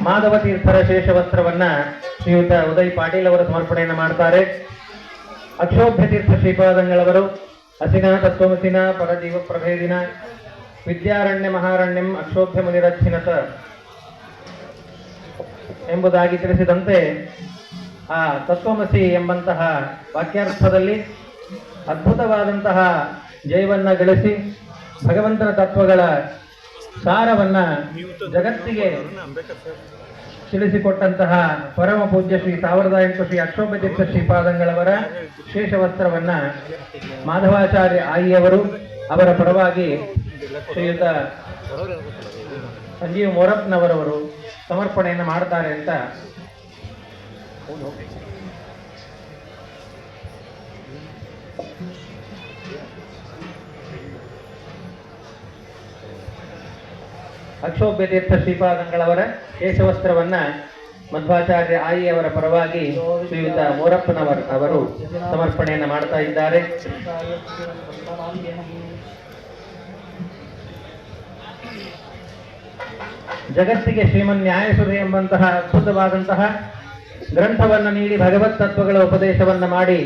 ಮಾಧವ ತೀರ್ಥರ ಶೇಷ ವಸ್ತ್ರವನ್ನ ಶ್ರೀಯುತ ಉದಯ್ ಪಾಟೀಲ್ ಅವರು ಸಮರ್ಪಣೆಯನ್ನು ಮಾಡ್ತಾರೆ. ಅಕ್ಷೋಭ್ಯ ತೀರ್ಥ ಶ್ರೀಪಾದಂಗಳವರು ಅಸಿನ ತತ್ವಮಸಿನ ಪರಜೀವ ಪ್ರಭೇದಿನ ವಿದ್ಯಾರಣ್ಯ ಮಹಾರಣ್ಯಂ ಅಕ್ಷೋಭ್ಯ ಮುನಿರಚ್ಛಿನತ ಎಂಬುದಾಗಿ ತಿಳಿಸಿದಂತೆ ಆ ತತ್ವಮಸಿ ಎಂಬಂತಹ ವಾಕ್ಯಾರ್ಥದಲ್ಲಿ ಅದ್ಭುತವಾದಂತಹ ಜಯವನ್ನ ಗಳಿಸಿ ಭಗವಂತನ ತತ್ವಗಳ ಸಾರವನ್ನ ಜಗತ್ತಿಗೆ ತಿಳಿಸಿಕೊಟ್ಟಂತಹ ಪರಮ ಪೂಜ್ಯ ಶ್ರೀ 1008 ಶ್ರೀ ಅಕ್ಷೋಭ್ಯ ತೀರ್ಥ ಶ್ರೀಪಾದಂಗಳವರ ಶೇಷ ವಸ್ತ್ರವನ್ನ ಮಾಧವಾಚಾರ್ಯ ಆಯಿಯವರು ಅವರ ಪರವಾಗಿ ಶ್ರೀಯುತ ಸಂಜೀವ್ ಮೋರಪ್ಪನವರವರು ಸಮರ್ಪಣೆಯನ್ನು ಮಾಡ್ತಾರೆ ಅಂತ ಅಕ್ಷೋಭ್ಯ ತೀರ್ಥ ಶ್ರೀಪಾದಂಗಳವರ ಕೇಶವಸ್ತ್ರವನ್ನ ಮಧ್ವಾಚಾರ್ಯ ಆಯಿಯವರ ಪರವಾಗಿ ಶ್ರೀಯುತ ಮೋರಪ್ಪನವರ್ ಅವರು ಸಮರ್ಪಣೆಯನ್ನು ಮಾಡ್ತಾ ಇದ್ದಾರೆ. ಜಗತ್ತಿಗೆ ಶ್ರೀಮನ್ ನ್ಯಾಯಸುಧೆ ಎಂಬಂತಹ ಅದ್ಭುತವಾದಂತಹ ಗ್ರಂಥವನ್ನು ನೀಡಿ ಭಗವತ್ ತತ್ವಗಳ ಉಪದೇಶವನ್ನ ಮಾಡಿ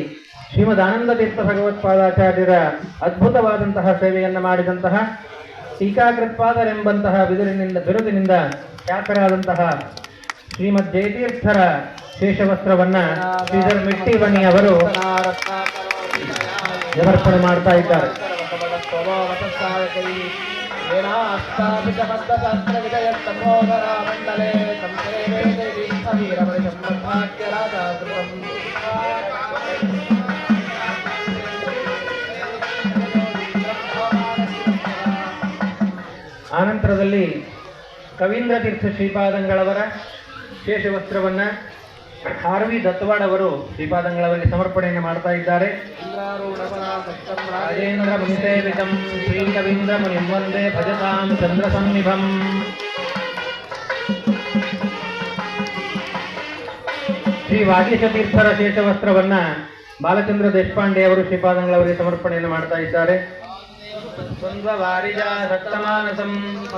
ಶ್ರೀಮದ್ ಆನಂದ ತೀರ್ಥ ಭಗವತ್ಪಾದಾಚಾರ್ಯರ ಅದ್ಭುತವಾದಂತಹ ಸೇವೆಯನ್ನು ಮಾಡಿದಂತಹ ಟೀಕಾಕೃತ್ಪಾದರೆಂಬಂತಹ ಬಿರುದಿನಿಂದ ಖ್ಯಾತರಾದಂತಹ ಶ್ರೀಮದ್ ಜಯತೀರ್ಥರ ಶೇಷವಸ್ತ್ರವನ್ನ ಶ್ರೀಧರ್ ಮಿಟ್ಟಿವನಿ ಅವರು ಸಮರ್ಪಣೆ ಮಾಡ್ತಾ ಇದ್ದಾರೆ. ಆನಂತರದಲ್ಲಿ ಕವೀಂದ್ರ ತೀರ್ಥ ಶ್ರೀಪಾದಂಗಳವರ ಶೇಷವಸ್ತ್ರವನ್ನ ಆರ್ ವಿ ದತ್ತವಾಡ್ ಅವರು ಶ್ರೀಪಾದಂಗಳವರಿಗೆ ಸಮರ್ಪಣೆಯನ್ನು ಮಾಡ್ತಾ ಇದ್ದಾರೆ. ರಾಜೇಂದ್ರ ಮುನಿಸೇವಿತಂ ಶ್ರೀ ಕವೀಂದ್ರ ಮುನಿಂ ವಂದೇ ಭಜತಾಂ ಚಂದ್ರ ಸನ್ನಿಭಂ. ಶ್ರೀ ವಾಗೀಶ ತೀರ್ಥರ ಶೇಷವಸ್ತ್ರವನ್ನ ಬಾಲಚಂದ್ರ ದೇಶಪಾಂಡೆ ಅವರು ಶ್ರೀಪಾದಂಗಳವರಿಗೆ ಸಮರ್ಪಣೆಯನ್ನು ಮಾಡ್ತಾ ಇದ್ದಾರೆ. ದ್ವಂದ್ವವಾರಿಜಾ ಸತ್ತಮಾನಸಂ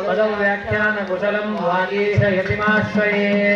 ಪದವ್ಯಾಖ್ಯಾನ ಕುಶಲಂ ವಾಗೀಶ ಯತಿಮಾಶ್ರಯೇ.